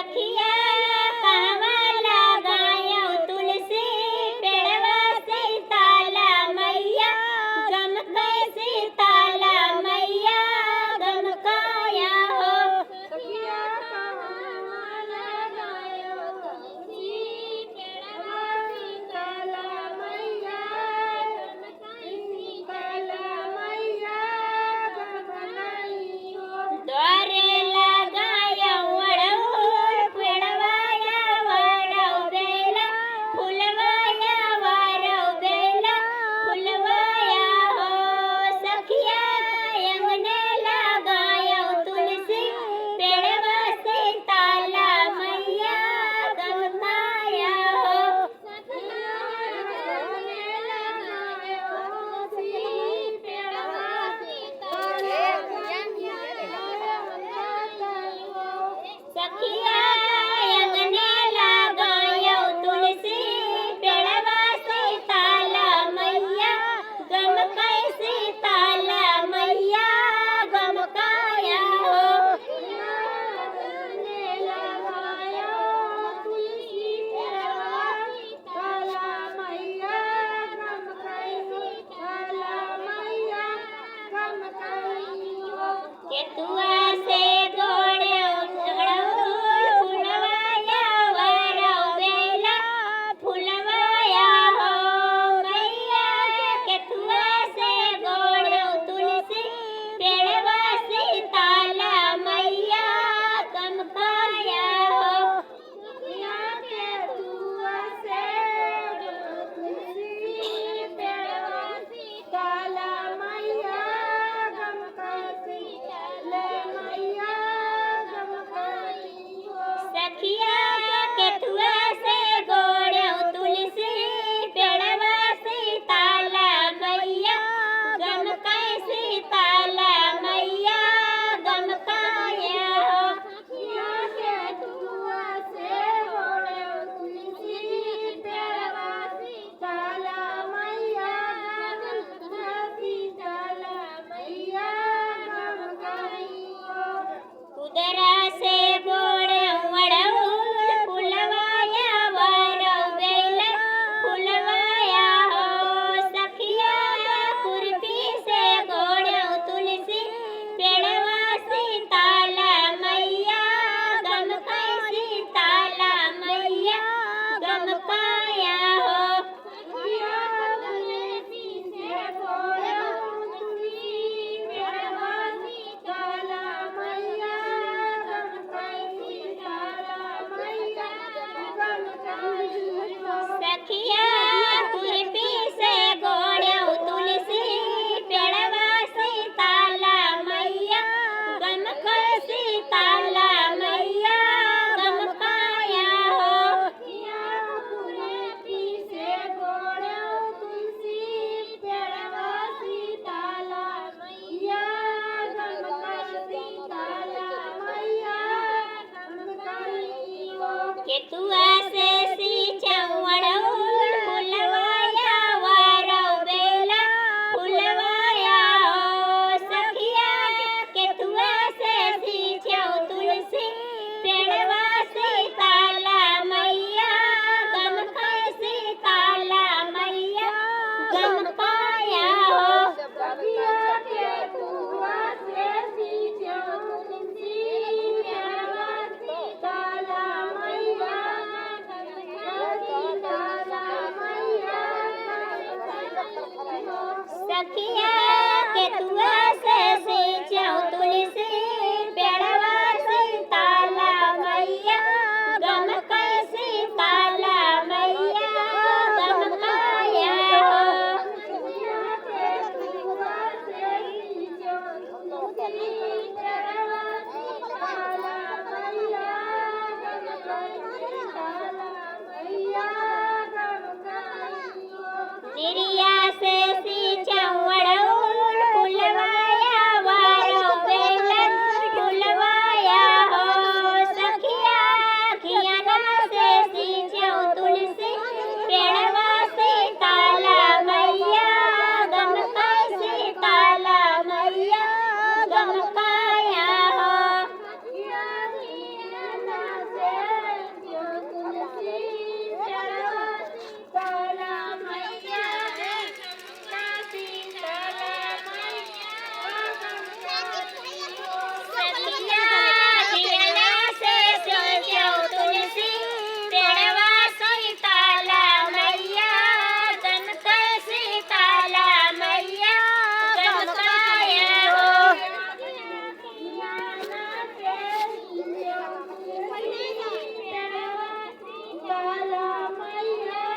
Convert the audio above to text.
सखिया कहवा लगायो तुलसी पेड़वा सीताला मैया गम कैसी ताला मैया गम काया हो। सखिया कहवा लगायो तुलसी पेड़वा सीताला मैया गम कैसी ताला मैया गम नहीं हो। द्वारे लगायो वड़ऊल पेड़वाया वारौ बेला फुलवाया वारौ बेला फुलवाया हो। सखिया अंगने लगायो तुलसी पेड़वा सीताला मैया गम काया हो। सखिया अंगने लगायो तुलसी पेड़वा सीताला मैया गम नहीं हो। सखिया अंगने लगायो तुलसी पेड़वा सीताला मैया गम कैसी ताला मैया गम काया हो। अंगने लगायो तुलसी पेड़वा सीताला मैया गम कैसी ताला मैया गम नहीं हो। केतुआ से गोड़े झड़ऊल फुलवाया वारौ बेला फुलवाया हो। मैया केतुआ से गोड़े तुलसी पेड़वा सीताला मैया गम काया हो। सखिया के दुआ से तुलसी पेड़वा सीताला मैया गम कैसी ताला मैया गम नहीं हो। सखिया केतुआ से गोड़े तुलसी पेड़वा सीताला मैया गम कैसी ताला मैया गम काया हो। सखिया के दुआ से गोड़े तुलसी पेड़वा सीताला मैया गम कैसी ताला मैया गम नहीं हो। उदरा से गोड़े वड़ऊल फुलवाया वारौ बेला फुलवाया हो। सखिया खुरपी से गोड़े तुलसी पेड़वा सीताला मैया गम कैसी ताला मैया गम काया हो। सखिया तुलसी से गोड़े तुलसी पेड़वा सीताला मैया गम कैसी ताला मैया गम नहीं हो। सखिया खुरपी से गोड़े तुलसी पेड़वा सीताला मैया गम कैसी ताला मैया गम काया हो। सखिया खुरपी से गोड़े तुलसी पेड़वा सीताला मैया गम कैसी ताला मैया गम नहीं हो। केतुआ